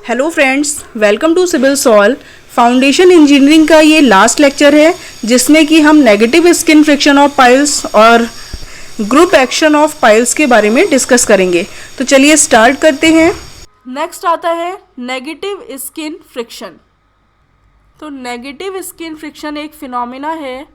Hello friends, welcome to civil solve. Foundation engineering का ये last lecture है जिसमें कि हम negative skin friction of piles और ग्रुप एक्शन ऑफ पाइल्स के बारे में डिस्कस करेंगे। तो चलिए स्टार्ट करते हैं। नेक्स्ट आता है नेगेटिव स्किन फ्रिक्शन। तो नेगेटिव स्किन फ्रिक्शन एक फिनोमिना है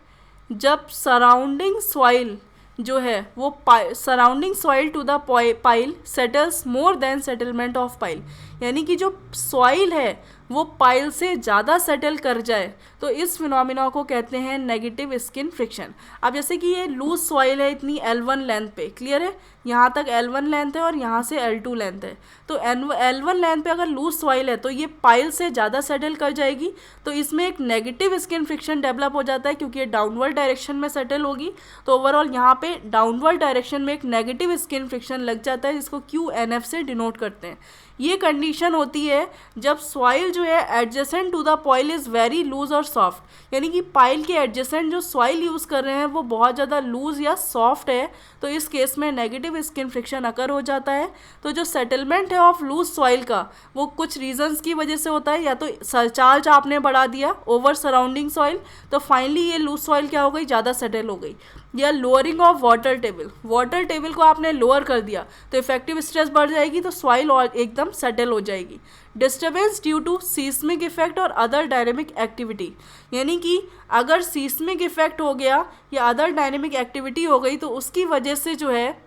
जब सराउंडिंग सॉइल जो है वो surrounding soil to the pile settles more than settlement of pile, यानी कि जो सॉइल है वो पाइल से ज़्यादा सेटल कर जाए, तो इस फिनोमिना को कहते हैं नेगेटिव स्किन फ्रिक्शन। अब जैसे कि ये लूज सॉइल है इतनी L1 लेंथ पे, क्लियर है, यहाँ तक L1 लेंथ है और यहाँ से L2 लेंथ है। तो L1 लेंथ पे अगर लूज सॉइल है तो ये पाइल से ज़्यादा सेटल कर जाएगी, तो इसमें एक नेगेटिव स्किन फ्रिक्शन डेवलप हो जाता है क्योंकि ये डाउनवर्ड डायरेक्शन में सेटल होगी। तो ओवरऑल यहाँ पे डाउनवर्ड डायरेक्शन में एक नेगेटिव स्किन फ्रिक्शन लग जाता है जिसको QNF से डिनोट करते हैं। ये कंडीशन होती है जब सॉइल जो है adjacent to the pile is very loose और सॉफ्ट, यानी कि पाइल के एडजेसेंट जो सॉइल यूज़ कर रहे हैं वो बहुत ज़्यादा लूज या सॉफ्ट है, तो इस केस में नेगेटिव स्किन फ्रिक्शन अकर हो जाता है। तो जो सेटलमेंट है ऑफ लूज सॉइल का वो कुछ रीजंस की वजह से होता है, या तो सरचार्ज आपने बढ़ा दिया ओवर सराउंडिंग सॉइल, तो फाइनली ये लूज सॉइल क्या हो गई, ज़्यादा सेटल हो गई, या लोअरिंग ऑफ वाटर टेबल को आपने लोअर कर दिया तो इफेक्टिव स्ट्रेस बढ़ जाएगी, तो सॉइल और एकदम सेटल हो जाएगी। Disturbance due to seismic effect और अदर डायनेमिक एक्टिविटी, यानी कि अगर सीस्मिक इफेक्ट हो गया या अदर डायनेमिक एक्टिविटी हो गई तो उसकी वजह से जो है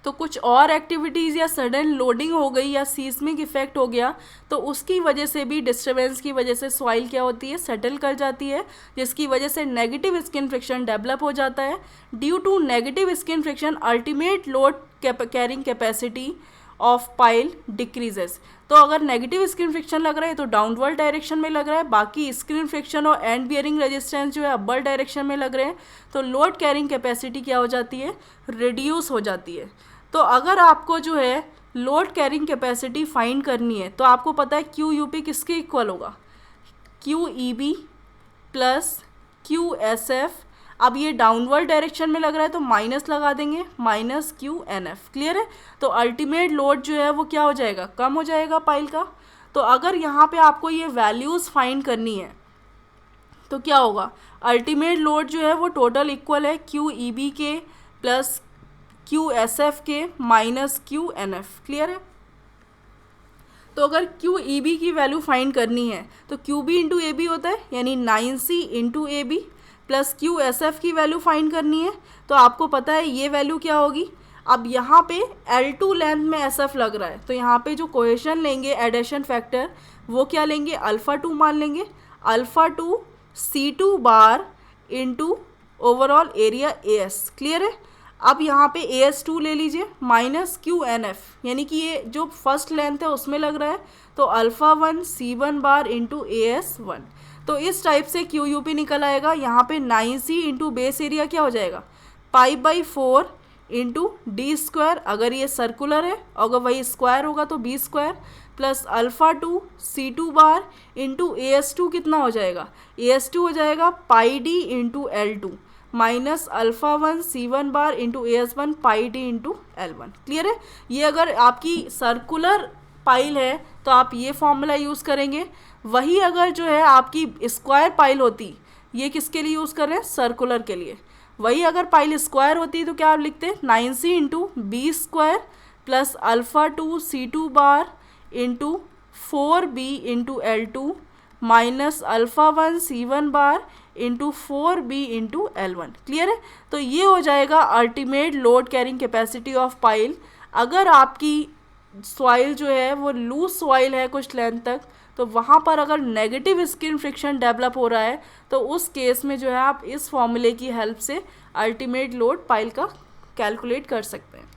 तो कुछ और एक्टिविटीज़ या सडन लोडिंग हो गई या सीस्मिक इफेक्ट हो गया तो उसकी वजह से भी डिस्टर्बेंस की वजह से सॉइल क्या होती है, सेटल कर जाती है, जिसकी वजह से नेगेटिव स्किन फ्रिक्शन डेवलप हो जाता है। Due to negative skin friction ultimate load carrying capacity of pile decreases. तो अगर नेगेटिव स्किन फ्रिक्शन लग रहा है तो डाउनवर्ड डायरेक्शन में लग रहा है, बाकी स्किन फ्रिक्शन और एंड बियरिंग रेजिस्टेंस जो है अपवर्ड डायरेक्शन में लग रहे हैं, तो लोड कैरिंग कैपेसिटी क्या हो जाती है, रिड्यूस हो जाती है। तो अगर आपको जो है लोड कैरिंग कैपेसिटी फाइंड करनी है तो आपको पता है QUP किसके इक्वल होगा, QEB प्लस QSF। अब ये डाउनवर्ड डायरेक्शन में लग रहा है तो माइनस लगा देंगे, माइनस QNF, क्लियर है। तो अल्टीमेट लोड जो है वो क्या हो जाएगा, कम हो जाएगा पाइल का। तो अगर यहाँ पे आपको ये वैल्यूज़ फाइंड करनी है तो क्या होगा, अल्टीमेट लोड जो है वो टोटल इक्वल है QEB के प्लस QSF के माइनस QNF, क्लियर है। तो अगर QEB की वैल्यू फाइंड करनी है तो QB इंटू AB होता है, यानी 9C into AB plus QSF की वैल्यू फाइंड करनी है तो आपको पता है ये वैल्यू क्या होगी। अब यहाँ पे L2 लेंथ में SF लग रहा है तो यहाँ पे जो कोहेशन लेंगे एडेशन फैक्टर वो क्या लेंगे, α2 मान लेंगे, α2 C2 bar into overall area AS, clear है। अब यहाँ पे AS2 ले लीजिए माइनस QNF, यानी कि ये जो फर्स्ट लेंथ है उसमें लग रहा है, तो α1 C1 बार इंटू AS1। तो इस टाइप से QUP निकल आएगा। यहाँ पे 9C इंटू बेस एरिया क्या हो जाएगा, π/4 इंटू D², अगर ये सर्कुलर है, अगर वही स्क्वायर होगा तो B² plus α2 C2 bar into AS2 कितना हो जाएगा, AS2 हो जाएगा πD into L2 minus α1 C1 bar into AS1 πD into L1, clear है। ये अगर आपकी सर्कुलर पाइल है तो आप ये फॉर्मूला यूज़ करेंगे। वही अगर जो है आपकी स्क्वायर पाइल होती, ये किसके लिए यूज़ कर रहे हैं, सर्कुलर के लिए, वही अगर पाइल स्क्वायर होती तो क्या आप लिखते हैं, 9C into B² plus α2 C2 bar into 4B into L2 minus α1 C1 bar into 4B into L1, clear है। तो ये हो जाएगा ultimate load carrying capacity of pile. अगर आपकी सॉइल जो है वो लूज सॉइल है कुछ लेंथ तक, तो वहाँ पर अगर नेगेटिव स्किन फ्रिक्शन डेवलप हो रहा है तो उस केस में जो है आप इस फॉर्मूले की हेल्प से अल्टीमेट लोड पाइल का कैलकुलेट कर सकते हैं।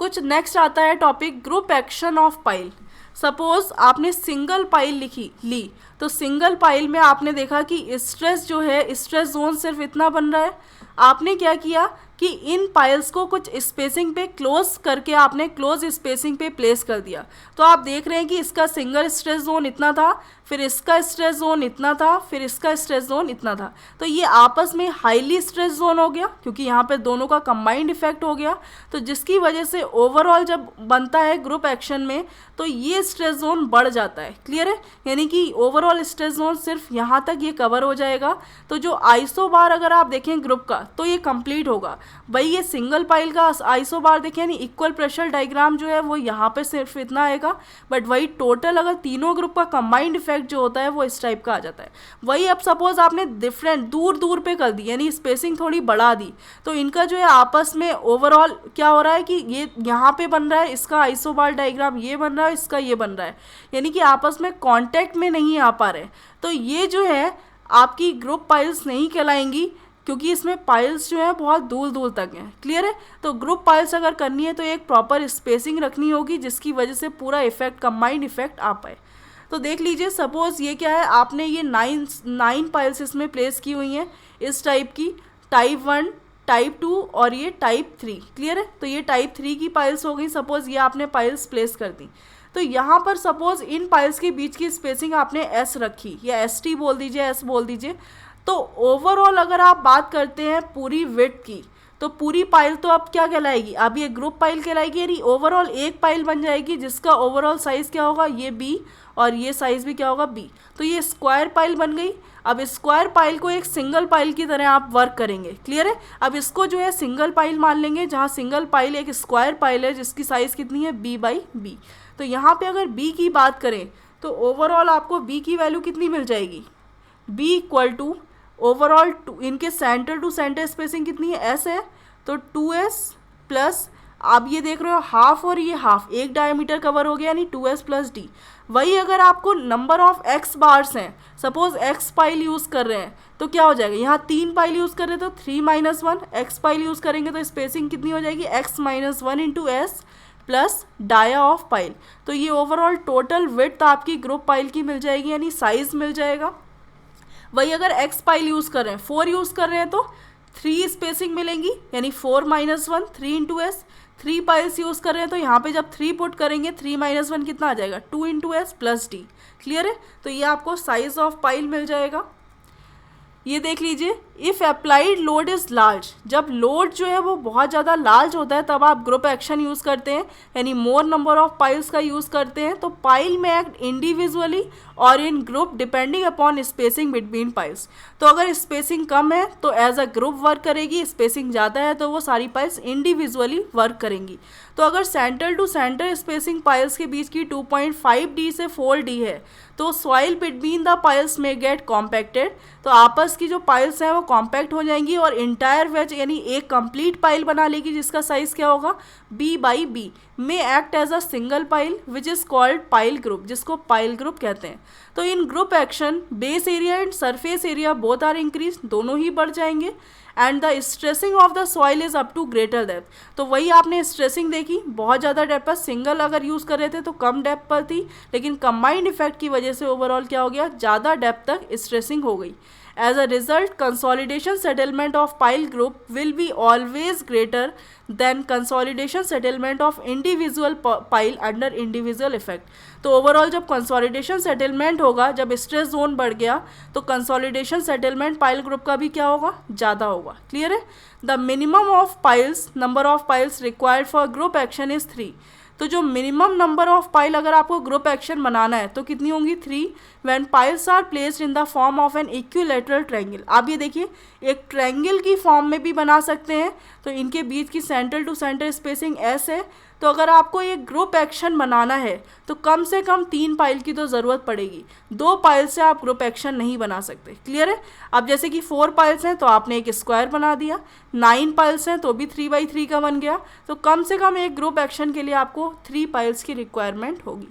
कुछ नेक्स्ट आता है topic group action of pile. Suppose आपने सिंगल पाइल ली तो सिंगल पाइल में आपने देखा कि स्ट्रेस जो है, स्ट्रेस जोन सिर्फ इतना बन रहा है। आपने क्या किया, कि इन पाइल्स को कुछ स्पेसिंग पे क्लोज करके आपने क्लोज स्पेसिंग पे प्लेस कर दिया। तो आप देख रहे हैं कि इसका सिंगल स्ट्रेस जोन इतना था, फिर इसका स्ट्रेस जोन इतना था, फिर इसका स्ट्रेस जोन इतना था। तो ये आपस में हाईली स्ट्रेस जोन हो गया क्योंकि यहाँ पे दोनों का कंबाइंड इफेक्ट हो गया। तो जिसकी वजह से ओवरऑल जब बनता है ग्रुप एक्शन में तो ये स्ट्रेस जोन बढ़ जाता है। क्लियर है, यानी कि ओवरऑल स्ट्रेस जोन सिर्फ यहाँ तक ये कवर हो जाएगा। तो जो आइसोबार अगर आप देखें ग्रुप का तो ये कंप्लीट होगा। भाई ये सिंगल पाइल का आइसोबार देखें यानी इक्वल प्रेशर डायग्राम जो है वो यहाँ पे सिर्फ इतना आएगा, बट वही टोटल अगर तीनों ग्रुप का कंबाइंड इफेक्ट जो होता है वो इस टाइप का आ जाता है। वही अब सपोज आपने डिफरेंट दूर दूर पे कर दी यानी स्पेसिंग थोड़ी बढ़ा दी तो इनका जो है आपस में ओवरऑल क्या हो रहा है कि ये यहाँ पे बन रहा है इसका आइसोबार डायग्राम, ये बन रहा है इसका ये बन रहा है, यानी कि आपस में कांटेक्ट में नहीं आ पा रहे। तो ये जो है आपकी ग्रुप पाइल्स नहीं कहलाएंगी क्योंकि इसमें पाइल्स जो है बहुत दूर दूर तक हैं। क्लियर है, तो ग्रुप पाइल्स अगर करनी है तो एक प्रॉपर स्पेसिंग रखनी होगी जिसकी वजह से पूरा इफेक्ट कंबाइंड इफेक्ट आ पाए। तो देख लीजिए सपोज ये क्या है, आपने ये नाइन पाइल्स इसमें प्लेस की हुई हैं इस टाइप की, टाइप 1, टाइप 2 और ये टाइप 3। क्लियर है, तो ये टाइप 3 की पाइल्स हो गई। सपोज ये आपने पाइल्स प्लेस कर दी तो यहाँ पर सपोज इन पाइल्स के बीच की स्पेसिंग आपने एस रखी या एस टी बोल दीजिए, एस बोल दीजिए। तो ओवरऑल अगर आप बात करते हैं पूरी विड्थ की तो पूरी पाइल तो अब क्या कहलाएगी, अब ये ग्रुप पाइल कहलाएगी, यानी ओवरऑल एक पाइल बन जाएगी जिसका ओवरऑल साइज क्या होगा, ये बी और ये साइज भी क्या होगा बी। तो ये स्क्वायर पाइल बन गई। अब स्क्वायर पाइल को एक सिंगल पाइल की तरह आप वर्क करेंगे। क्लियर है, अब इसको जो है सिंगल पाइल मान लेंगे जहाँ सिंगल पाइल एक स्क्वायर पाइल है जिसकी साइज कितनी है बी बाई बी। तो यहाँ पे अगर बी की बात करें तो ओवरऑल आपको बी की वैल्यू कितनी मिल जाएगी, बी इक्वल टू ओवरऑल इनके सेंटर टू सेंटर स्पेसिंग कितनी है, एस है तो 2s प्लस आप ये देख रहे हो हाफ और ये हाफ, एक डायमीटर कवर हो गया यानी 2s प्लस डी। वही अगर आपको नंबर ऑफ एक्स बार्स हैं, सपोज एक्स पाइल यूज़ कर रहे हैं तो क्या हो जाएगा, यहाँ 3 पाइल यूज़ कर रहे हैं तो 3 - 1, एक्स पाइल यूज़ करेंगे तो स्पेसिंग कितनी हो जाएगी x - 1 into S plus dia of pile. तो ये ओवरऑल टोटल विड्थ आपकी ग्रुप पाइल की मिल जाएगी यानी साइज मिल जाएगा। वही अगर एक्स पाइल यूज़ कर रहे हैं, 4 यूज़ कर रहे हैं तो 3 स्पेसिंग मिलेंगी यानी 4 - 1 3 इंटू एस। 3 पाइल्स यूज़ कर रहे हैं तो यहाँ पे जब 3 पुट करेंगे 3 - 1 कितना आ जाएगा 2 into S plus D. Clear है, तो ये आपको साइज ऑफ पाइल मिल जाएगा। ये देख लीजिए, if applied load is large, जब लोड जो है वो बहुत ज़्यादा लार्ज होता है तब आप ग्रुप एक्शन यूज़ करते हैं यानी मोर नंबर ऑफ पाइल्स का यूज़ करते हैं। तो पाइल में एक्ट इंडिविजुअली और in group depending upon spacing between piles. तो अगर स्पेसिंग कम है तो एज अ ग्रुप वर्क करेगी, स्पेसिंग ज़्यादा है तो वो सारी पाइल्स इंडिविजुअली वर्क करेंगी। तो अगर centre to centre spacing piles के बीच की 2.5D से 4D है तो सॉइल बिटवीन द पाइल्स में गेट कॉम्पैक्टेड, तो आपस की जो पाइल्स हैं वो कॉम्पैक्ट हो जाएंगी और इंटायर वेज यानी एक कंप्लीट पाइल बना लेगी जिसका साइज क्या होगा b बाई बी, में act as a single pile which is called pile group, जिसको पाइल ग्रुप कहते हैं। तो in group action base area and surface area both are increase, दोनों ही बढ़ जाएंगे and the stressing of the soil is up to greater depth. तो वही आपने स्ट्रेसिंग देखी बहुत ज़्यादा डेप्थ पर, सिंगल अगर यूज़ कर रहे थे तो कम डेप्थ पर थी, लेकिन कंबाइंड इफेक्ट की वजह से ओवरऑल क्या हो गया, ज़्यादा डेप्थ तक स्ट्रेसिंग हो गई। As a result, consolidation settlement of pile group will be always greater than consolidation settlement of individual pile under individual effect. तो ओवरऑल जब कंसोलिडेशन सेटलमेंट होगा, जब स्ट्रेस जोन बढ़ गया तो कंसोलिडेशन सेटलमेंट पाइल ग्रुप का भी क्या होगा, ज़्यादा होगा। क्लियर है, the minimum of piles number of piles required for group action is 3। तो जो मिनिमम नंबर ऑफ पाइल अगर आपको ग्रुप एक्शन बनाना है तो कितनी होंगी 3, when piles are placed in the form of an equilateral triangle. आप ये देखिए एक ट्रायंगल की फॉर्म में भी बना सकते हैं, तो इनके बीच की centre to centre spacing S है। तो अगर आपको एक ग्रुप एक्शन बनाना है तो कम से कम 3 पाइल की तो ज़रूरत पड़ेगी, 2 पाइल से आप ग्रुप एक्शन नहीं बना सकते। क्लियर है, अब जैसे कि 4 पाइल्स हैं तो आपने एक स्क्वायर बना दिया, 9 पाइल्स हैं तो भी 3/3 का बन गया। तो कम से कम एक ग्रुप एक्शन के लिए आपको 3 पाइल्स की रिक्वायरमेंट होगी।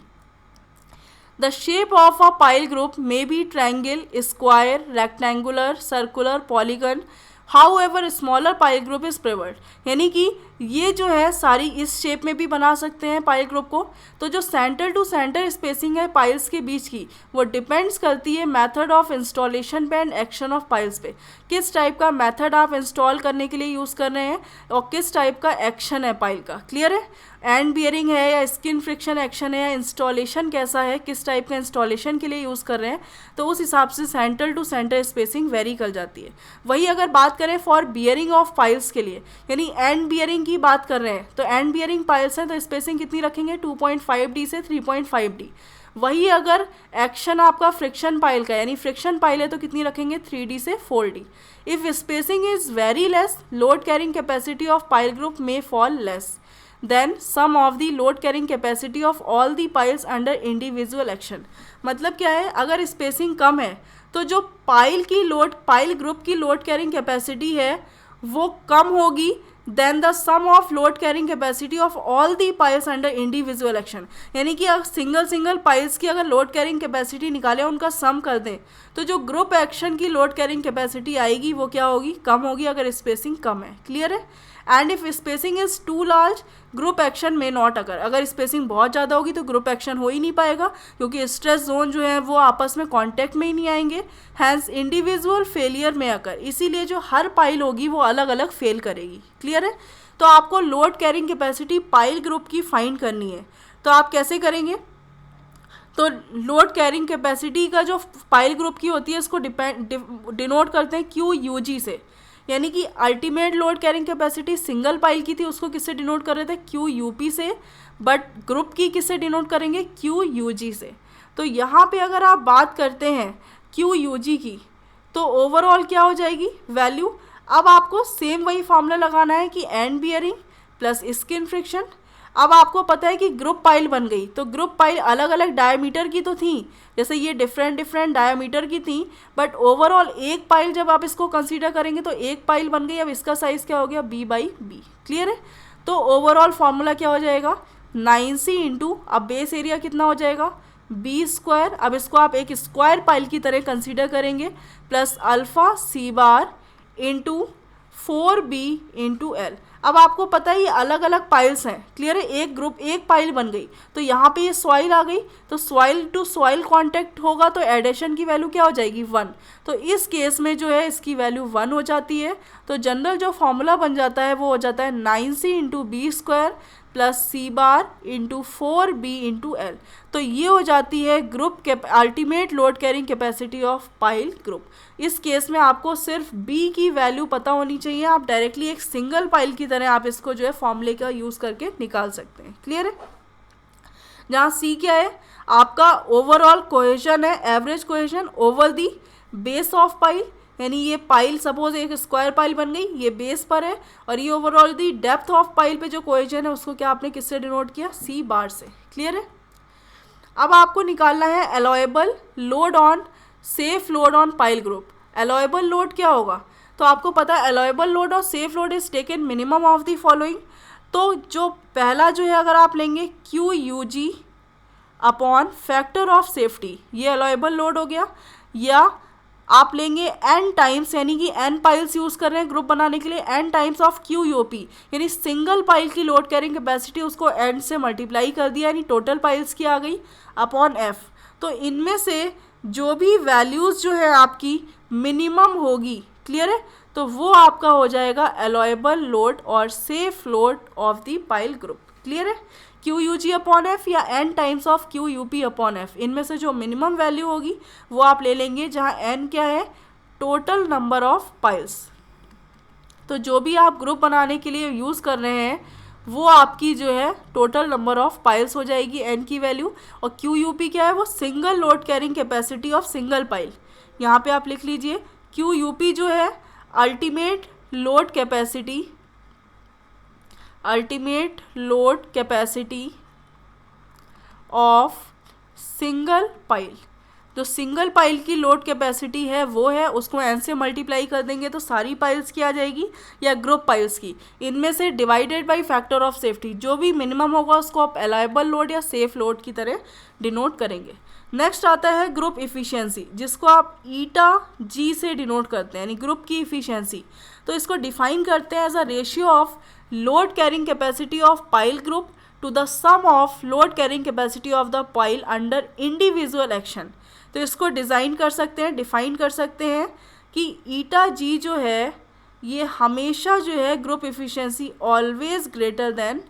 The shape of a pile group may be triangle, square, rectangular, circular, polygon. However, smaller pile group is preferred. यानी कि ये जो है सारी इस शेप में भी बना सकते हैं पाइल ग्रुप को। तो जो सेंटर टू सेंटर स्पेसिंग है पाइल्स के बीच की, वो डिपेंड्स करती है मेथड ऑफ इंस्टॉलेशन पे एंड एक्शन ऑफ पाइल्स पे। किस टाइप का मेथड आप इंस्टॉल करने के लिए यूज़ कर रहे हैं और किस टाइप का एक्शन है पाइल का। क्लियर है? एंड बियरिंग है या स्किन फ्रिक्शन एक्शन है या इंस्टॉलेशन कैसा है, किस टाइप का इंस्टॉलेशन के लिए यूज़ कर रहे हैं, तो उस हिसाब से centre to centre spacing vary कर जाती है। वही अगर बात करें फॉर बियरिंग ऑफ पाइल्स के लिए, यानी एंड बियरिंग की बात कर रहे हैं, तो एंड बियरिंग पाइल्स हैं तो स्पेसिंग कितनी रखेंगे 2.5D से 3.5D। वही अगर एक्शन आपका फ्रिक्शन पाइल का, यानी फ्रिक्शन पाइल है तो कितनी रखेंगे 3D से 4D। If spacing is very less, load carrying capacity of pile group may fall less than sum of the load carrying capacity of all the piles under individual action. मतलब क्या है, अगर spacing कम है तो जो pile group की load carrying capacity है वो कम होगी than the sum of load carrying capacity of all the piles under individual action. यानी कि अगर सिंगल पाइल्स की अगर लोड कैरिंग कैपेसिटी निकालें, उनका सम कर दें, तो जो ग्रुप एक्शन की लोड कैरिंग कैपेसिटी आएगी वो क्या होगी, कम होगी अगर स्पेसिंग कम है। क्लियर है? And if spacing is too large, group action में नॉट अकर। अगर स्पेसिंग बहुत ज़्यादा होगी तो ग्रुप एक्शन हो ही नहीं पाएगा, क्योंकि स्ट्रेस जोन जो है वो आपस में कांटेक्ट में ही नहीं आएंगे। हैंस इंडिविजुअल फेलियर में अकर, इसीलिए जो हर पाइल होगी वो अलग अलग फेल करेगी। क्लियर है? तो आपको load carrying capacity pile group की फाइंड करनी है, तो आप कैसे करेंगे? तो लोड कैरिंग कैपेसिटी का जो पाइल ग्रुप की होती है इसको डिनोट करते हैं QUG से। यानी कि ultimate load carrying capacity single pile की थी, उसको किससे डिनोट कर रहे थे, QUP से, बट ग्रुप की किससे डिनोट करेंगे, QUG से। तो यहाँ पे अगर आप बात करते हैं QUG की, तो ओवरऑल क्या हो जाएगी वैल्यू। अब आपको सेम वही फॉर्मूला लगाना है कि and bearing plus skin friction. अब आपको पता है कि ग्रुप पाइल बन गई, तो ग्रुप पाइल अलग अलग डायमीटर की तो थी, जैसे ये डिफरेंट डायमीटर की थी, बट ओवरऑल एक पाइल जब आप इसको कंसीडर करेंगे तो एक पाइल बन गई। अब इसका साइज़ क्या हो गया, B/B। क्लियर है? तो ओवरऑल फार्मूला क्या हो जाएगा, 9C इंटू, अब बेस एरिया कितना हो जाएगा, B²। अब इसको आप एक स्क्वायर पाइल की तरह कंसीडर करेंगे, plus alpha C bar into 4B into L। अब आपको पता है ये अलग अलग पाइल्स हैं। क्लियर है? एक पाइल बन गई, तो यहाँ पे ये सॉइल आ गई, तो सॉइल टू सॉइल कांटेक्ट होगा तो एडिशन की वैल्यू क्या हो जाएगी 1। तो इस केस में जो है इसकी वैल्यू 1 हो जाती है। तो जनरल जो फॉर्मूला बन जाता है वो हो जाता है 9C into B² plus C bar into 4B into L। तो ये हो जाती है group ultimate load carrying capacity of pile group. इस केस में आपको सिर्फ B की वैल्यू पता होनी चाहिए, आप डायरेक्टली एक सिंगल पाइल की तरह आप इसको जो है फॉर्मूले का यूज़ करके निकाल सकते हैं। क्लियर है? जहाँ C क्या है, आपका ओवरऑल कोहेजन है, average cohesion over the base of pile. यानी ये पाइल सपोज एक स्क्वायर पाइल बन गई, ये बेस पर है, और ये overall the depth of pile पे जो कोहेजन है उसको क्या आपने किससे डिनोट किया, C बार से। क्लियर है? अब आपको निकालना है allowable load on safe load on pile group. Allowable load क्या होगा, तो आपको पता है अलाउएबल लोड और safe load is taken minimum of the following. तो जो पहला जो है अगर आप लेंगे QUG upon factor of safety, ये अलाउएबल लोड हो गया। या आप लेंगे n टाइम्स, यानी कि n पाइल्स यूज़ कर रहे हैं ग्रुप बनाने के लिए, n टाइम्स ऑफ QUP, यानी सिंगल पाइल की लोड कैरिंग कैपेसिटी उसको n से मल्टीप्लाई कर दिया, यानी टोटल पाइल्स की आ गई, अपॉन F। तो इनमें से जो भी वैल्यूज़ जो है आपकी मिनिमम होगी, क्लियर है, तो वो आपका हो जाएगा अलाउएबल लोड और safe load of the pile group. Clear है? QUG अपॉन F या n times of QUP upon F, इनमें से जो मिनिमम वैल्यू होगी वो आप ले लेंगे, जहाँ n क्या है, टोटल नंबर ऑफ पाइल्स। तो जो भी आप ग्रुप बनाने के लिए यूज़ कर रहे हैं वो आपकी जो है टोटल नंबर ऑफ पाइल्स हो जाएगी n की वैल्यू। और QUP क्या है, वो single load carrying capacity of single pile. यहाँ पे आप लिख लीजिए QUP जो है ultimate load capacity of single pile. जो सिंगल पाइल की लोड कैपेसिटी है वो है, उसको n से मल्टीप्लाई कर देंगे तो सारी पाइल्स की आ जाएगी या ग्रुप पाइल्स की, इनमें से divided by factor of safety. जो भी मिनिमम होगा उसको आप अलाउएबल लोड या सेफ लोड की तरह डिनोट करेंगे। नेक्स्ट आता है ग्रुप इफ़िशियंसी, जिसको आप ईटा G से डिनोट करते हैं, यानी ग्रुप की इफ़िशियंसी। तो इसको डिफाइन करते हैं as a ratio of load carrying capacity of pile group to the sum of load carrying capacity of the pile under individual action. तो इसको डिज़ाइन कर सकते हैं, डिफाइन कर सकते हैं कि ईटा जी जो है ये हमेशा जो है group efficiency always greater than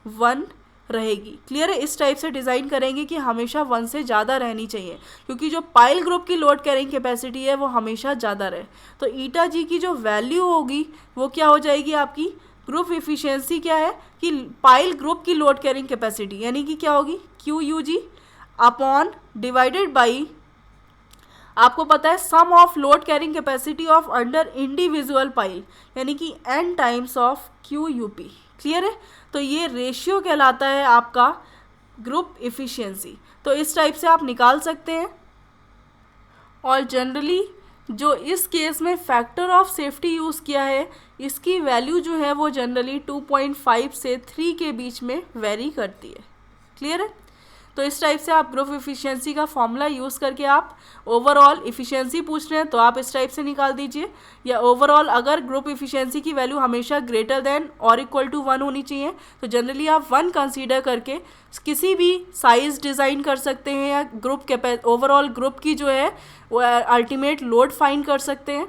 1 रहेगी। क्लियर है? इस टाइप से डिज़ाइन करेंगे कि हमेशा 1 से ज़्यादा रहनी चाहिए, क्योंकि जो पाइल ग्रुप की लोड कैरिंग कैपेसिटी है वो हमेशा ज़्यादा रहे। तो ईटा जी की जो वैल्यू होगी वो क्या हो जाएगी आपकी, ग्रुप इफिशिएंसी क्या है कि पाइल ग्रुप की लोड कैरिंग कैपेसिटी, यानी कि क्या होगी q u g upon divided by, आपको पता है sum of load carrying capacity of under individual pile, यानी कि n times of q u p. Clear है? तो ये रेशियो कहलाता है आपका ग्रुप इफिशिएंसी। तो इस टाइप से आप निकाल सकते हैं। और जनरली जो इस केस में फैक्टर ऑफ सेफ्टी यूज़ किया है, इसकी वैल्यू जो है वो जनरली 2.5 से 3 के बीच में वेरी करती है। क्लियर है? तो इस टाइप से आप ग्रुप इफिशिएंसी का फॉर्मूला यूज़ करके आप ओवरऑल इफिशिएंसी पूछ रहे हैं तो आप इस टाइप से निकाल दीजिए, या ओवरऑल अगर ग्रुप इफिशिएंसी की वैल्यू हमेशा ग्रेटर देन और इक्वल टू 1 होनी चाहिए तो जनरली आप 1 कंसीडर करके किसी भी साइज़ डिज़ाइन कर सकते हैं, या ग्रुप ओवरऑल ग्रुप की जो है वो अल्टीमेट लोड फाइंड कर सकते हैं।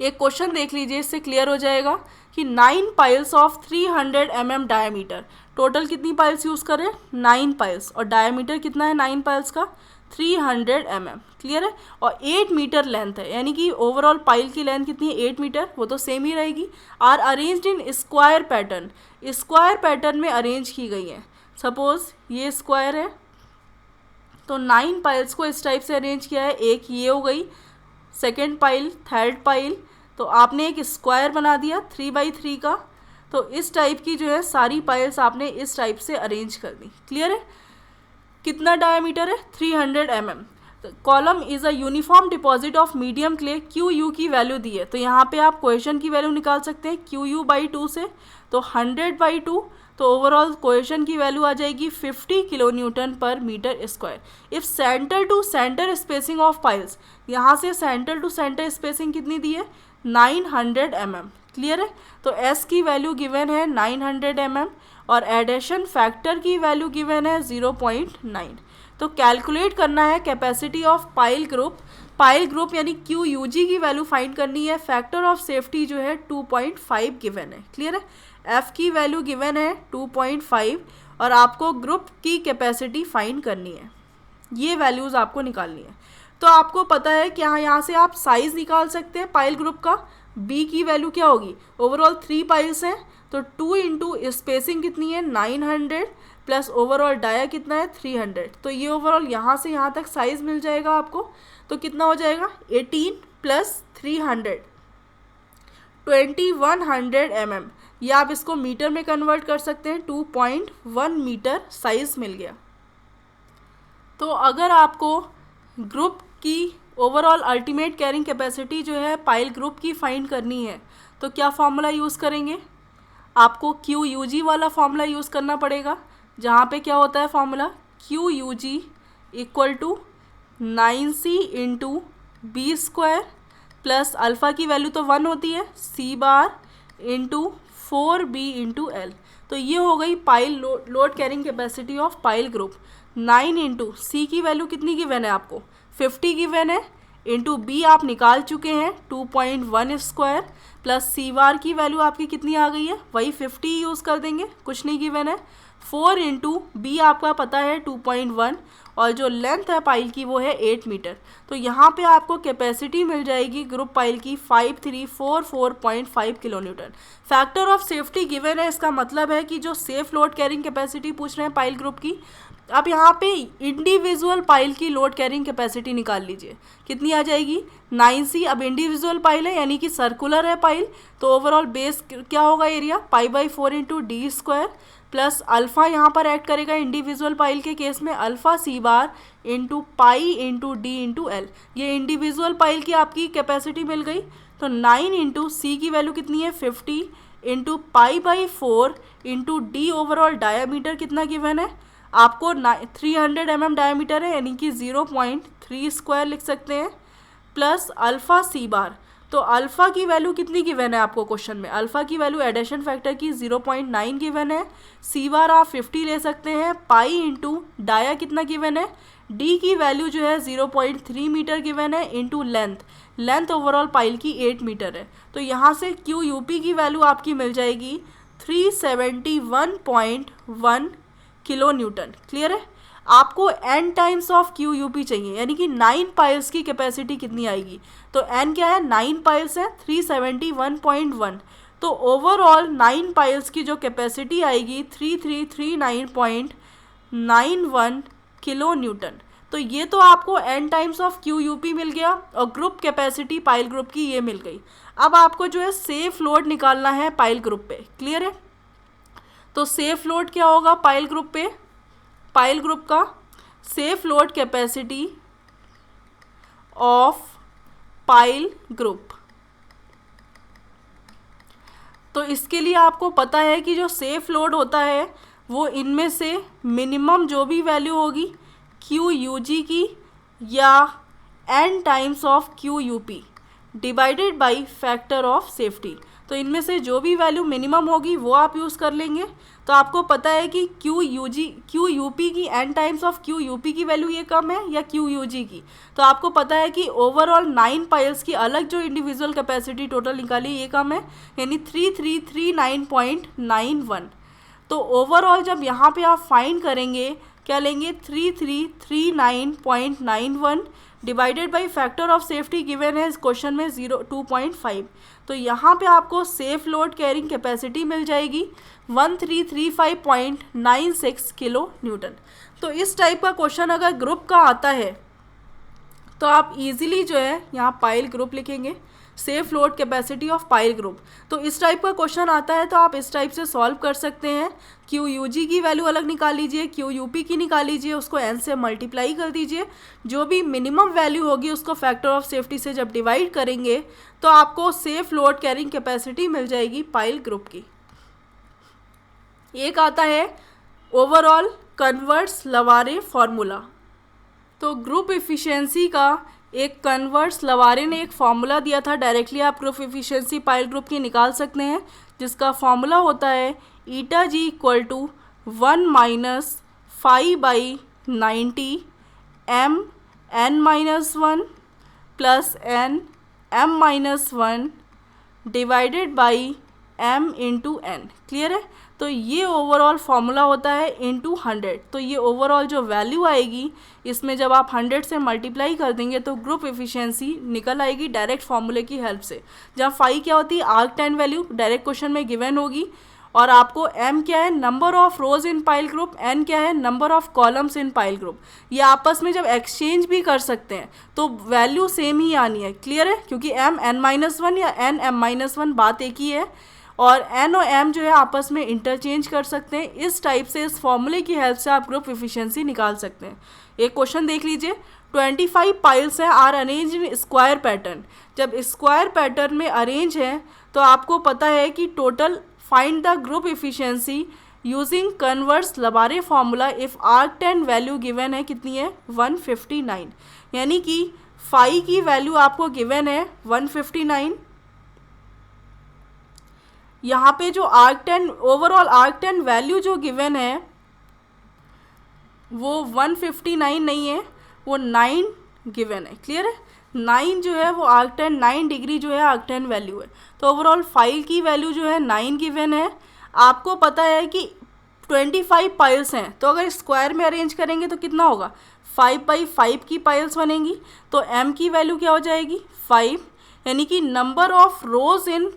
एक क्वेश्चन देख लीजिए, इससे क्लियर हो जाएगा कि 9 piles of 300 mm diameter, total कितनी पाइल्स यूज़ करें 9 पाइल्स, और डायमीटर कितना है 9 पाइल्स का 300 mm। क्लियर है? और 8 मीटर लेंथ है, यानी कि ओवरऑल पाइल की लेंथ कितनी है 8 मीटर, वो तो सेम ही रहेगी। Are arranged in square pattern, square pattern में अरेंज की गई है। सपोज ये स्क्वायर है तो 9 पाइल्स को इस टाइप से अरेंज किया है, एक ये हो गई सेकेंड पाइल, थर्ड पाइल, तो आपने एक स्क्वायर बना दिया 3x3 का। तो इस टाइप की जो है सारी पाइल्स आपने इस टाइप से अरेंज कर दी। क्लियर है? कितना डायमीटर है 300 mm। Column is a uniform deposit of medium clay, Q U की वैल्यू दी है, तो यहाँ पे आप कोएशन की वैल्यू निकाल सकते हैं क्यू यू बाई 2 से, तो 100/2, तो ओवरऑल कोएशन की वैल्यू आ जाएगी 50 kilo newton per metre square. If centre to centre spacing of piles, यहाँ से सेंटर टू सेंटर स्पेसिंग कितनी दी है 900 mm। क्लियर है? तो S की वैल्यू गिवन है 900 mm और एडेशन फैक्टर की वैल्यू गिवन है 0.9। तो कैलकुलेट करना है कैपेसिटी ऑफ पाइल ग्रुप यानी क्यू यू जी की वैल्यू फाइंड करनी है। फैक्टर ऑफ सेफ्टी जो है 2.5 गिवन है। क्लियर है? F की वैल्यू गिवन है 2.5 और आपको ग्रुप की कैपेसिटी फाइंड करनी है, ये वैल्यूज़ आपको निकालनी है। तो आपको पता है कि यहाँ से आप साइज़ निकाल सकते हैं पाइल ग्रुप का। B की वैल्यू क्या होगी, ओवरऑल 3 पाइल्स हैं तो 2 इंटू स्पेसिंग कितनी है 900 प्लस ओवरऑल डाया कितना है 300, तो ये ओवरऑल यहाँ से यहाँ तक साइज़ मिल जाएगा आपको। तो कितना हो जाएगा 18 प्लस 300 2100 mm, या आप इसको मीटर में कन्वर्ट कर सकते हैं, 2.1 मीटर साइज़ मिल गया। तो अगर आपको ग्रुप की ओवरऑल अल्टीमेट कैरिंग कैपेसिटी जो है पाइल ग्रुप की फाइंड करनी है तो क्या फॉर्मूला यूज़ करेंगे, आपको क्यू यू जी वाला फॉर्मूला यूज़ करना पड़ेगा, जहाँ पे क्या होता है formula q u g equal to 9c into b square plus alpha की वैल्यू तो 1 होती है c bar into 4b into l. तो ये हो गई pile load carrying capacity of pile group. 9 into c की वैल्यू कितनी गिवन है आपको 50 गिवन है, इंटू बी आप निकाल चुके हैं 2.1 स्क्वायर प्लस सी बार की वैल्यू आपकी कितनी आ गई है, वही 50 यूज़ कर देंगे, कुछ नहीं गिवन है। 4 इंटू बी आपका पता है 2.1 और जो लेंथ है पाइल की वो है 8 मीटर। तो यहाँ पे आपको कैपेसिटी मिल जाएगी ग्रुप पाइल की 5344.5 kilo Newton. Factor of safety given है, इसका मतलब है कि जो सेफ लोड कैरिंग कैपेसिटी पूछ रहे हैं पाइल ग्रुप की, अब यहाँ पे इंडिविजुअल पाइल की लोड कैरिंग कैपेसिटी निकाल लीजिए, कितनी आ जाएगी 9c। अब इंडिविजुअल पाइल है यानी कि सर्कुलर है पाइल, तो ओवरऑल बेस क्या होगा area π/4 into d square plus alpha यहाँ पर ऐड करेगा इंडिविजुअल पाइल के केस में alpha c bar into pi into d into l. ये इंडिविजुअल पाइल की आपकी कैपेसिटी मिल गई। तो 9 इंटू सी की वैल्यू कितनी है 50 into π/4 into d overall diameter कितना गिवन है आपको 300 mm डायमीटर है यानी कि 0.3 स्क्वायर लिख सकते हैं प्लस अल्फ़ा सी बार तो अल्फ़ा की वैल्यू कितनी गिवन है आपको क्वेश्चन में? अल्फ़ा की वैल्यू एडिशन फैक्टर की 0.9 गिवन है, सी बार आप 50 ले सकते हैं, पाई इंटू डाया कितना गिवन है, डी की वैल्यू जो है 0.3 मीटर गिवन है, इंटू लेंथ ओवरऑल पाइल की 8 मीटर है। तो यहाँ से क्यू यूपी की वैल्यू आपकी मिल जाएगी 371.1 किलो न्यूटन। क्लियर है? आपको n times of q UP चाहिए, यानी कि 9 पाइल्स की कैपेसिटी कितनी आएगी? तो n क्या है? 9 पाइल्स है, 371.1। तो ओवरऑल 9 पाइल्स की जो कैपेसिटी आएगी 3339.91 किलो न्यूटन। तो ये तो आपको n times of q u मिल गया और ग्रुप कैपेसिटी पाइल ग्रुप की ये मिल गई। अब आपको जो है सेफ लोड निकालना है पाइल ग्रुप पे। क्लियर है? तो सेफ लोड क्या होगा पाइल ग्रुप पे? पाइल ग्रुप का safe load capacity of pile group. तो इसके लिए आपको पता है कि जो सेफ लोड होता है वो इनमें से मिनिमम जो भी वैल्यू होगी क्यू यू जी की या n times of q u P divided by factor of safety. तो इनमें से जो भी वैल्यू मिनिमम होगी वो आप यूज़ कर लेंगे। तो आपको पता है कि क्यू यू पी की n times of q u P की वैल्यू ये कम है या क्यू यू जी की। तो आपको पता है कि ओवरऑल 9 पाइल्स की अलग जो इंडिविजुअल कैपेसिटी टोटल निकाली ये कम है, यानी 3339.91। तो ओवरऑल जब यहाँ पे आप फाइंड करेंगे क्या लेंगे? 3339.91 divided by factor of safety given है इस क्वेश्चन में 2.5। तो यहाँ पे आपको सेफ लोड कैरिंग कैपेसिटी मिल जाएगी 1335.96 किलो न्यूटन। तो इस टाइप का क्वेश्चन अगर ग्रुप का आता है तो आप इजीली जो है यहाँ पाइल ग्रुप लिखेंगे, safe load capacity of pile group. तो इस टाइप का क्वेश्चन आता है तो आप इस टाइप से सॉल्व कर सकते हैं। क्यू यू जी की वैल्यू अलग निकाल लीजिए, क्यू यू पी की निकाल लीजिए, उसको n से मल्टीप्लाई कर दीजिए, जो भी मिनिमम वैल्यू होगी उसको फैक्टर ऑफ सेफ्टी से जब डिवाइड करेंगे तो आपको सेफ लोड कैरिंग कैपेसिटी मिल जाएगी पाइल ग्रुप की। एक आता है ओवरऑल कन्वर्ट्स लवारे फॉर्मूला। तो ग्रुप एफिशिएंसी का एक कन्वर्ट्स लवारे ने एक फार्मूला दिया था, डायरेक्टली आप ग्रुप एफिशिएंसी पाइल ग्रुप की निकाल सकते हैं, जिसका फार्मूला होता है eta g equal to 1 minus 5/90 m n-1 plus n m-1 divided by m into n। Clear है? तो ये ओवरऑल फार्मूला होता है इंटू 100। तो ये ओवरऑल जो वैल्यू आएगी इसमें जब आप 100 से मल्टीप्लाई कर देंगे तो ग्रुप एफिशिएंसी निकल आएगी डायरेक्ट फार्मूले की हेल्प से। जहाँ फाई क्या होती है? आर्क-10 वैल्यू डायरेक्ट क्वेश्चन में गिवन होगी, और आपको m क्या है? Number of rose in pile group, n क्या है? Number of columns in pile group. ये आपस में जब एक्सचेंज भी कर सकते हैं तो वैल्यू सेम ही आनी है। क्लियर है? क्योंकि m n-1 या n m-1 बात एक ही है, और n और m जो है आपस में इंटरचेंज कर सकते हैं। इस टाइप से इस फॉर्मूले की हेल्प से आप ग्रुप एफिशिएंसी निकाल सकते हैं। एक क्वेश्चन देख लीजिए, 25 पाइल्स हैं are arrange in square pattern. जब स्क्वायर पैटर्न में अरेंज है तो आपको पता है कि total find the group efficiency using Converse Labarre formula if आर्क-10 वैल्यू गिवन है कितनी है? 159। यानी कि फाई की वैल्यू आपको गिवन है 159। यहाँ पे जो आर्क-10 ओवरऑल आर्क-10 वैल्यू जो गिवन है वो 159 नहीं है, वो 9 गिवन है। क्लियर है? 9 जो है वो आर्क-10 9 डिग्री जो है आर्क-10 वैल्यू है। तो ओवरऑल फाइल की वैल्यू जो है 9 गिवन है। आपको पता है कि 25 पाइल्स हैं, तो अगर स्क्वायर में अरेंज करेंगे तो कितना होगा? 5/5 की पाइल्स बनेंगी। तो m की वैल्यू क्या हो जाएगी? 5, यानी कि number of rose in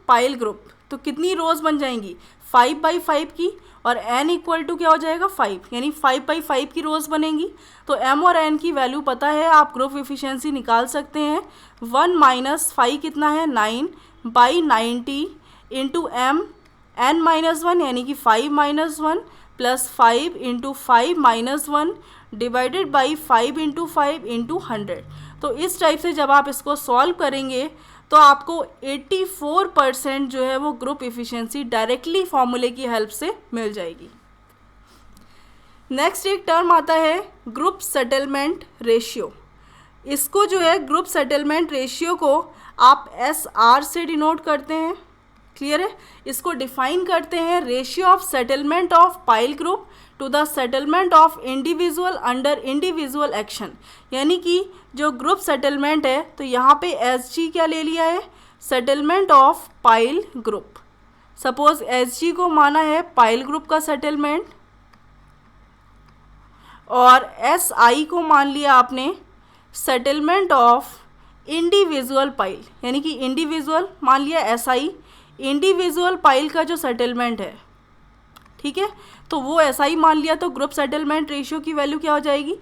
pile group. तो कितनी रोज बन जाएंगी? 5/5 की, और n इक्वल टू क्या हो जाएगा? 5, यानी 5/5 की रोज बनेंगी। तो m और n की वैल्यू पता है, आप ग्रुप एफिशिएंसी निकाल सकते हैं। 1 माइनस 5 कितना है? 9/90 इंटू m n-1 यानी कि 5-1 plus 5 into 5-1 divided by 5 into 5 into 100। तो इस टाइप से जब आप इसको सॉल्व करेंगे तो आपको 84% जो है वो ग्रुप एफिशिएंसी डायरेक्टली फॉर्मूले की हेल्प से मिल जाएगी। नेक्स्ट एक टर्म आता है ग्रुप सेटलमेंट रेशियो। इसको जो है ग्रुप सेटलमेंट रेशियो को आप SR से डिनोट करते हैं, क्लियर है। इसको डिफाइन करते हैं ratio of settlement of pile group to the settlement of individual under individual action, यानी कि जो ग्रुप सेटलमेंट है तो यहाँ पे SG क्या ले लिया है, settlement of pile group. Suppose SG को माना है पाइल ग्रुप का सेटलमेंट और SI को मान लिया आपने सेटलमेंट ऑफ इंडिविजुअल पाइल, यानी कि इंडिविजुअल मान लिया SI, इंडिविजुअल पाइल का जो सेटलमेंट है, ठीक है, तो वो SI मान लिया। तो ग्रुप सेटलमेंट रेशियो की वैल्यू क्या हो जाएगी,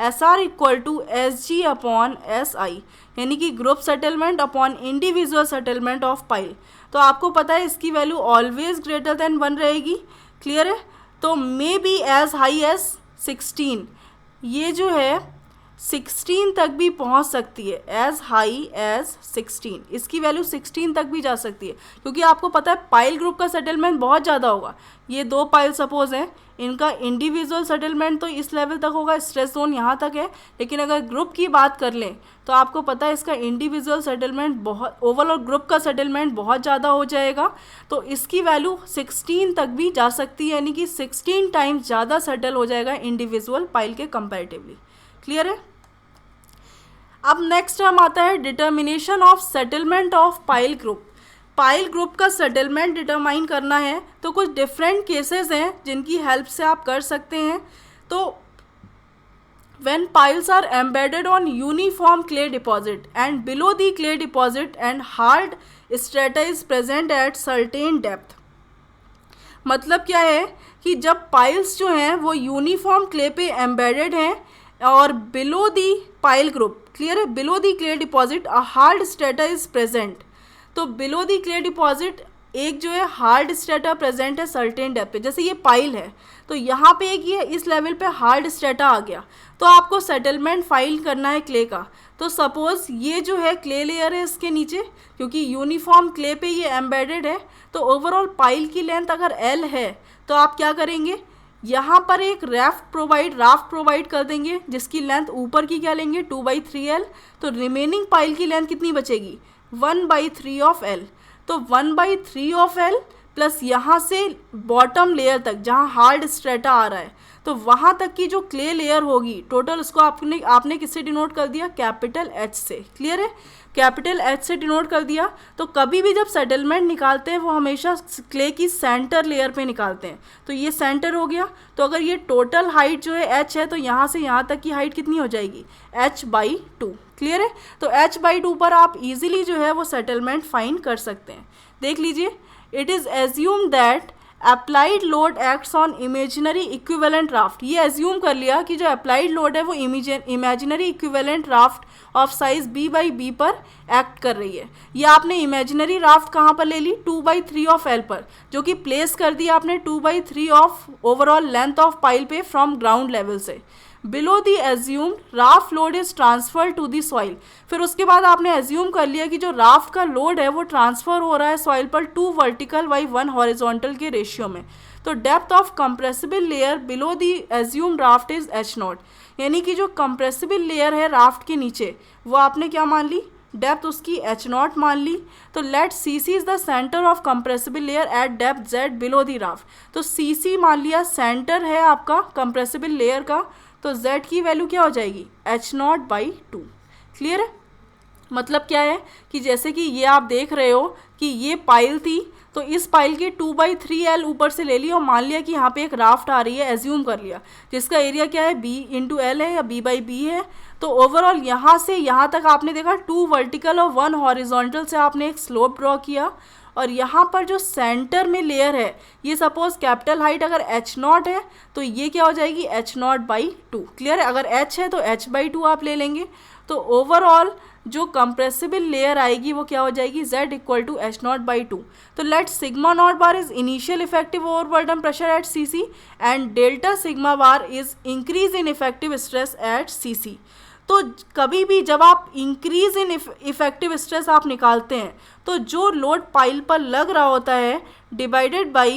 SR equal to SG upon SI, यानी कि group settlement upon individual settlement of pile. तो आपको पता है इसकी वैल्यू ऑलवेज ग्रेटर देन 1 रहेगी, क्लियर है। तो may be as high as 16, ये जो है 16 तक भी पहुंच सकती है, एज हाई एज 16, इसकी वैल्यू 16 तक भी जा सकती है, क्योंकि आपको पता है पाइल ग्रुप का सेटलमेंट बहुत ज़्यादा होगा। ये 2 पाइल सपोज हैं, इनका इंडिविजुअल सेटलमेंट तो इस लेवल तक होगा, स्ट्रेस जोन यहाँ तक है, लेकिन अगर ग्रुप की बात कर लें तो आपको पता है इसका इंडिविजुअल सेटलमेंट बहुत, ओवरऑल ग्रुप का सेटलमेंट बहुत ज़्यादा हो जाएगा। तो इसकी वैल्यू 16 तक भी जा सकती है, यानी कि 16 टाइम्स ज़्यादा सेटल हो जाएगा इंडिविजुअल पाइल के कंपैरेटिवली, क्लियर है। अब नेक्स्ट टर्म आता है determination of settlement of pile group. Pile group का सेटलमेंट डिटरमाइन करना है तो कुछ डिफरेंट केसेस हैं जिनकी हेल्प से आप कर सकते हैं। तो when piles are embedded on uniform clay deposit and below the clay deposit and hard strata is present at certain depth, मतलब क्या है कि जब पाइल्स जो हैं वो यूनिफॉर्म क्ले पे एम्बेडेड हैं और below the pile group, clear है, below the clay deposit a hard strata is present. तो बिलो दी क्ले डिपॉजिट एक जो है हार्ड स्ट्रेटा प्रेजेंट है सर्टेन डेप्थ पे, जैसे ये पाइल है तो यहाँ पे एक ये इस लेवल पे हार्ड स्ट्रेटा आ गया, तो आपको सेटलमेंट फाइल करना है क्ले का। तो सपोज ये जो है क्ले लेयर है इसके नीचे, क्योंकि यूनिफॉर्म क्ले पे ये एम्बेडेड है, तो ओवरऑल पाइल की लेंथ अगर L है तो आप क्या करेंगे, यहाँ पर एक राफ्ट प्रोवाइड कर देंगे जिसकी लेंथ ऊपर की क्या लेंगे 2/3L, तो रिमेनिंग पाइल की लेंथ कितनी बचेगी 1/3 ऑफ L। तो 1/3 ऑफ L प्लस यहाँ से बॉटम लेयर तक जहाँ हार्ड स्ट्रेटा आ रहा है तो वहाँ तक की जो क्ले लेयर होगी टोटल, उसको आपने किससे डिनोट कर दिया, कैपिटल H से, क्लियर है, कैपिटल H से डिनोट कर दिया। तो कभी भी जब सेटलमेंट निकालते हैं वो हमेशा क्ले की सेंटर लेयर पे निकालते हैं, तो ये सेंटर हो गया। तो अगर ये टोटल हाइट जो है H है तो यहाँ से यहाँ तक की हाइट कितनी हो जाएगी H/2, क्लियर है। तो H/2 पर आप इजीली जो है वो सेटलमेंट फाइंड कर सकते हैं। देख लीजिए, it is assume that applied load acts on imaginary equivalent raft. ये एज्यूम कर लिया कि जो अप्लाइड लोड है वो imaginary equivalent raft of size B/B पर एक्ट कर रही है। ये आपने इमेजिनरी राफ्ट कहाँ पर ले ली 2/3 ऑफ L पर, जो कि प्लेस कर दिया आपने 2/3 of overall length of pile पे फ्रॉम ग्राउंड लेवल से। Below the assumed raft load is transfer to the soil. फिर उसके बाद आपने एज्यूम कर लिया कि जो राफ्ट का लोड है वो ट्रांसफर हो रहा है सॉइल पर 2 वर्टिकल बाई 1 हॉरिजॉन्टल के रेशियो में। तो depth of compressible layer below the assumed raft is H0, यानी कि जो कंप्रेसिबल लेयर है राफ्ट के नीचे वो आपने क्या मान ली, डेप्थ उसकी H0 मान ली। तो let CC is the centre of compressible layer at depth Z below the raft. तो CC मान लिया सेंटर है आपका कंप्रेसिबल लेयर का, तो Z की वैल्यू क्या हो जाएगी H0/2, क्लियर है। मतलब क्या है कि जैसे कि ये आप देख रहे हो कि ये पाइल थी, तो इस पाइल की 2/3L ऊपर से ले ली और मान लिया कि यहाँ पे एक राफ्ट आ रही है, एज्यूम कर लिया, जिसका एरिया क्या है B/L है या B/B है। तो ओवरऑल यहाँ से यहाँ तक आपने देखा 2 वर्टिकल और 1 हॉरिजॉन्टल से आपने एक स्लोप ड्रॉ किया, और यहाँ पर जो सेंटर में लेयर है ये सपोज कैपिटल हाइट अगर H0 है तो ये क्या हो जाएगी H0/2, क्लियर है। अगर H है तो H/2 आप ले लेंगे। तो ओवरऑल जो कंप्रेसिबल लेयर आएगी वो क्या हो जाएगी Z इक्वल टू H0/2। तो let sigma not bar is initial effective overburden pressure at CC and delta sigma bar is increase in effective stress at CC। तो कभी भी जब आप इंक्रीज इन इफेक्टिव स्ट्रेस आप निकालते हैं तो जो लोड पाइल पर लग रहा होता है divided by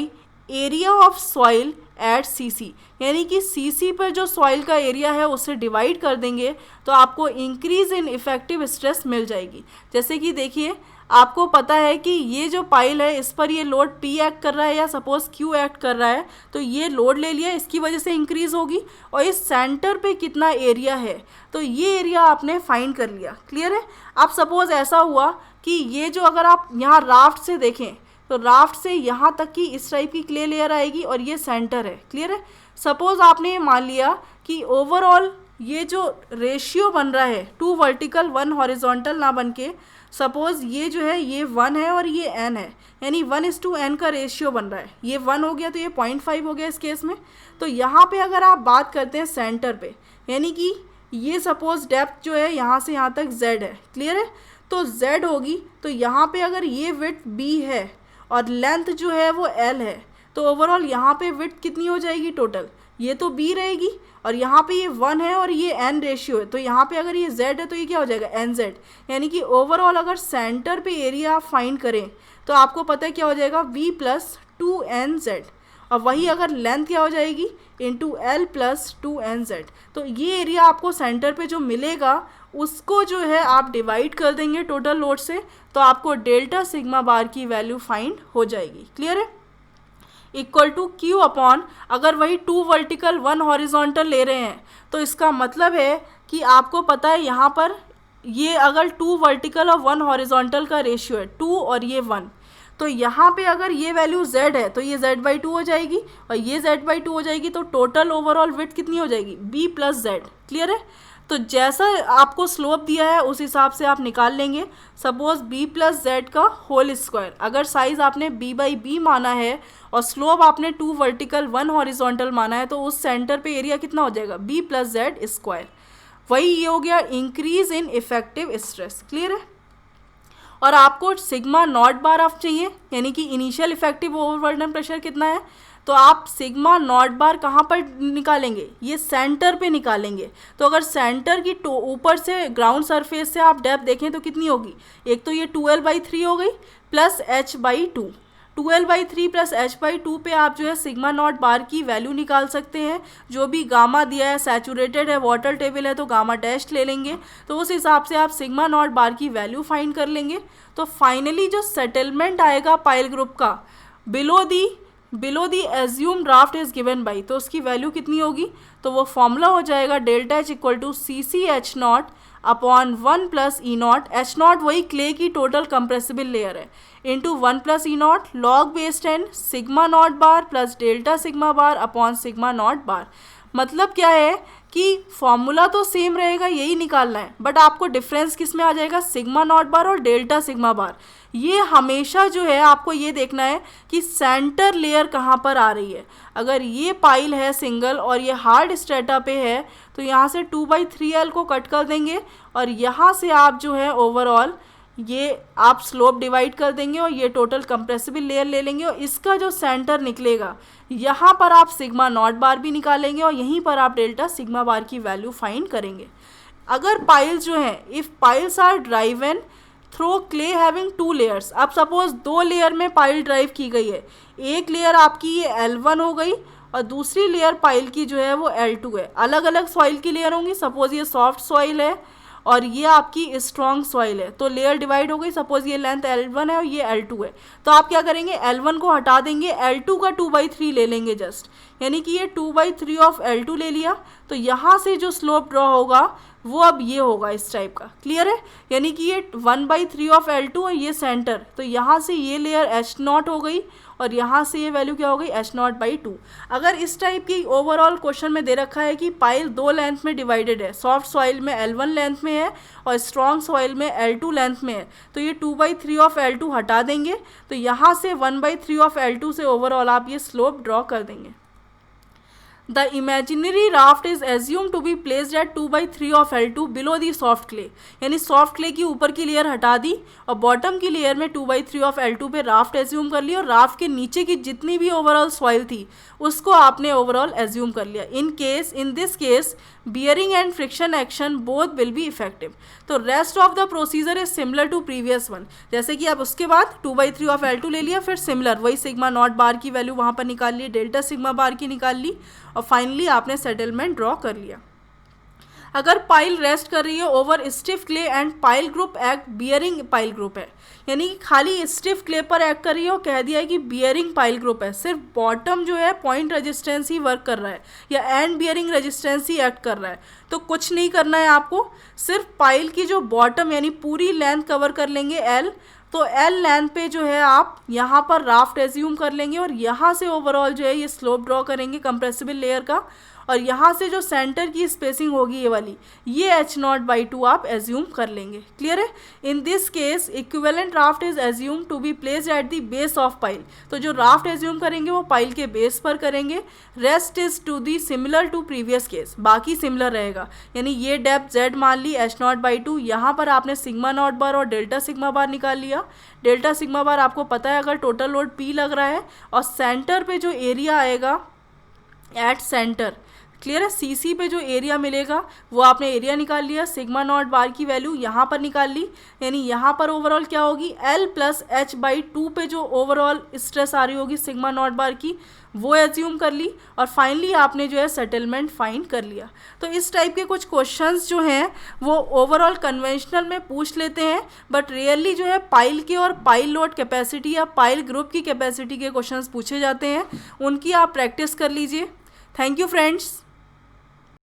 area of soil eight CC, यानी कि सीसी पर जो सॉइल का एरिया है उससे डिवाइड कर देंगे तो आपको इंक्रीज इन इफेक्टिव स्ट्रेस मिल जाएगी। जैसे कि देखिए, आपको पता है कि ये जो पाइल है इस पर ये लोड P एक्ट कर रहा है या सपोज Q एक्ट कर रहा है, तो ये लोड ले लिया, इसकी वजह से इंक्रीज होगी। और इस सेंटर पे कितना एरिया है, तो ये एरिया आपने फाइंड कर लिया। क्लियर है। अब सपोज ऐसा हुआ कि ये जो, अगर आप यहाँ राफ्ट से देखें तो राफ्ट से यहाँ तक की इस टाइप की क्ले लेयर आएगी और ये सेंटर है। क्लियर है। सपोज आपने मान लिया कि ओवरऑल ये जो रेशियो बन रहा है 2 वर्टिकल 1 हॉरिजॉन्टल ना बन के, सपोज ये जो है ये 1 है और ये n है, यानी 1:n का रेशियो बन रहा है। ये 1 हो गया तो ये 0.5 हो गया इस केस में। तो यहाँ पे अगर आप बात करते हैं सेंटर पे, यानी कि ये सपोज डेप्थ जो है यहाँ से यहाँ तक z है। क्लियर है। तो z होगी, तो यहाँ पे अगर ये विड्थ b है और लेंथ जो है वो l है, तो ओवरऑल यहाँ पे विड्थ कितनी हो जाएगी टोटल, ये तो b रहेगी और यहाँ पे ये 1 है और ये n रेशियो है, तो यहाँ पे अगर ये z है तो ये क्या हो जाएगा nz। यानी कि ओवरऑल अगर सेंटर पे एरिया आप फाइंड करें तो आपको पता है क्या हो जाएगा v + 2nz, और वही अगर लेंथ क्या हो जाएगी इंटू l + 2nz। तो ये एरिया आपको सेंटर पे जो मिलेगा उसको जो है आप डिवाइड कर देंगे टोटल लोड से, तो आपको डेल्टा सिग्मा बार की वैल्यू फाइंड हो जाएगी। क्लियर है। इक्वल टू Q अपॉन, अगर वही 2 वर्टिकल 1 हॉरिजॉन्टल ले रहे हैं तो इसका मतलब है कि आपको पता है यहाँ पर ये अगर 2 वर्टिकल और 1 हॉरिजॉन्टल का रेशियो है 2 और ये 1, तो यहाँ पे अगर ये वैल्यू z है तो ये z/2 हो जाएगी और ये z/2 हो जाएगी, तो टोटल ओवरऑल विड्थ कितनी हो जाएगी b + z। क्लियर है। तो जैसा आपको स्लोप दिया है उस हिसाब से आप निकाल लेंगे। सपोज b + z का होल स्क्वायर, अगर साइज आपने b/b माना है और स्लोप आपने 2 वर्टिकल 1 हॉरिजॉन्टल माना है, तो उस सेंटर पे एरिया कितना हो जाएगा b + z स्क्वायर। वही ये हो गया increase in effective stress. Clear है। और आपको सिग्मा नॉट बार ऑफ चाहिए, यानी कि इनिशियल इफेक्टिव ओवरबर्डन प्रेशर कितना है, तो आप सिग्मा नॉट बार कहाँ पर निकालेंगे, ये सेंटर पे निकालेंगे। तो अगर सेंटर की ऊपर से ग्राउंड सरफेस से आप डेप्थ देखें तो कितनी होगी, एक तो ये 12/3 हो गई प्लस h/2, 12/3 प्लस h/2 पे आप जो है सिग्मा नॉट बार की वैल्यू निकाल सकते हैं। जो भी गामा दिया है, सैचुरेटेड है, वाटर टेबल है, तो गामा डैश ले लेंगे, तो उस हिसाब से आप सिग्मा नॉट बार की वैल्यू फाइंड कर लेंगे। तो फाइनली जो सेटलमेंट आएगा पाइल ग्रुप का below the assume draft is given by, तो उसकी वैल्यू कितनी होगी, तो वो फॉर्मूला हो जाएगा delta H = CC/H0 upon 1 + E0। H0 वही क्ले की टोटल कंप्रेसिबल लेयर है, into 1 + E0 log base 10 sigma not bar plus delta sigma bar upon sigma not bar. मतलब क्या है कि फॉर्मूला तो सेम रहेगा, यही निकालना है, बट आपको डिफरेंस किस में आ जाएगा, सिग्मा नॉट बार और डेल्टा सिग्मा बार। ये हमेशा जो है आपको ये देखना है कि सेंटर लेयर कहाँ पर आ रही है। अगर ये पाइल है सिंगल और ये हार्ड स्ट्रेटा पे है तो यहाँ से 2/3L को कट कर देंगे और यहाँ से आप जो है ओवरऑल ये आप स्लोप डिवाइड कर देंगे और ये टोटल कंप्रेसिबल लेयर ले लेंगे और इसका जो सेंटर निकलेगा यहाँ पर आप सिग्मा नॉट बार भी निकालेंगे और यहीं पर आप डेल्टा सिग्मा बार की वैल्यू फाइंड करेंगे। अगर पाइल्स जो हैं, if piles are driven through clay having 2 layers, अब सपोज 2 लेयर में पाइल ड्राइव की गई है, एक लेयर आपकी ये L1 हो गई और दूसरी लेयर पाइल की जो है वो L2 है। अलग अलग सॉइल की लेयर होंगी, सपोज ये सॉफ्ट सॉइल है और ये आपकी स्ट्रॉन्ग सॉइल है, तो लेयर डिवाइड हो गई। सपोज ये लेंथ L1 है और ये L2 है, तो आप क्या करेंगे, L1 को हटा देंगे, L2 का 2/3 ले लेंगे जस्ट, यानी कि ये 2/3 ऑफ L2 ले लिया। तो यहाँ से जो स्लोप ड्रॉ होगा वो अब ये होगा इस टाइप का। क्लियर है। यानी कि ये 1/3 ऑफ L2 और ये सेंटर, तो यहाँ से ये लेयर H0 हो गई और यहाँ से ये वैल्यू क्या हो गई, H0/2। अगर इस टाइप की ओवरऑल क्वेश्चन में दे रखा है कि पाइल 2 लेंथ में डिवाइडेड है, सॉफ्ट सॉइल में L1 लेंथ में है और स्ट्रॉन्ग सॉइल में L2 लेंथ में है, तो ये 2/3 ऑफ L2 हटा देंगे, तो यहाँ से 1/3 ऑफ L2 से ओवरऑल आप ये स्लोप ड्रॉ कर देंगे। The imaginary raft is assume to be placed at 2/3 of L2 below the soft clay, यानी सॉफ्ट क्ले की ऊपर की लेयर हटा दी और बॉटम की लेयर में 2/3 ऑफ L2 पे राफ्ट एज्यूम कर लिया और राफ्ट के नीचे की जितनी भी ओवरऑल सॉइल थी उसको आपने ओवरऑल एज्यूम कर लिया। In this case bearing and friction action both will be effective. तो rest of the procedure is similar to previous one, जैसे कि आप उसके बाद 2/3 ऑफ L2 ले लिया, फिर सिमिलर वही सिग्मा नॉट बार की वैल्यू वहाँ पर निकाल ली, डेल्टा सिग्मा बार की निकाल ली और फाइनली आपने सेटलमेंट ड्रॉ कर लिया। अगर पाइल रेस्ट कर रही है over stiff clay and pile group act bearing pile group है, यानी कि खाली स्टिफ क्ले पर एक्ट कर रही है और कह दिया है कि बियरिंग पाइल ग्रुप है, सिर्फ बॉटम जो है पॉइंट रेजिस्टेंस ही वर्क कर रहा है या and bearing resistance he act कर रहा है, तो कुछ नहीं करना है आपको, सिर्फ पाइल की जो बॉटम यानी पूरी लेंथ कवर कर लेंगे L, तो L लेंथ पे जो है आप यहाँ पर राफ्ट एज्यूम कर लेंगे और यहाँ से ओवरऑल जो है ये स्लोप ड्रॉ करेंगे कंप्रेसिबल लेयर का और यहाँ से जो सेंटर की स्पेसिंग होगी ये वाली, ये H0/2 आप एज्यूम कर लेंगे। क्लियर है? In this case equivalent raft is assume to be placed at the base of pile, तो जो राफ्ट एज्यूम करेंगे वो पाइल के बेस पर करेंगे। Rest is to the similar to previous case, बाकी सिमिलर रहेगा, यानी ये डेप्थ Z मान ली H0/2, यहाँ पर आपने सिग्मा नॉट बार और डेल्टा सिग्मा बार निकाल लिया। डेल्टा सिग्मा बार आपको पता है अगर टोटल लोड P लग रहा है और सेंटर पे जो एरिया आएगा एट सेंटर, क्लियर है, CC पे जो एरिया मिलेगा वो आपने एरिया निकाल लिया, सिग्मा नॉट बार की वैल्यू यहाँ पर निकाल ली, यानी यहाँ पर ओवरऑल क्या होगी L + H/2 पे जो ओवरऑल स्ट्रेस आ रही होगी सिग्मा नॉट बार की वो एज्यूम कर ली और फाइनली आपने जो है सेटलमेंट फाइंड कर लिया। तो इस टाइप के कुछ क्वेश्चंस जो हैं वो ओवरऑल कन्वेंशनल में पूछ लेते हैं, बट रियली जो है पाइल के और पाइल लोड कैपेसिटी या पाइल ग्रुप की कैपेसिटी के क्वेश्चंस पूछे जाते हैं, उनकी आप प्रैक्टिस कर लीजिए। Thank you friends.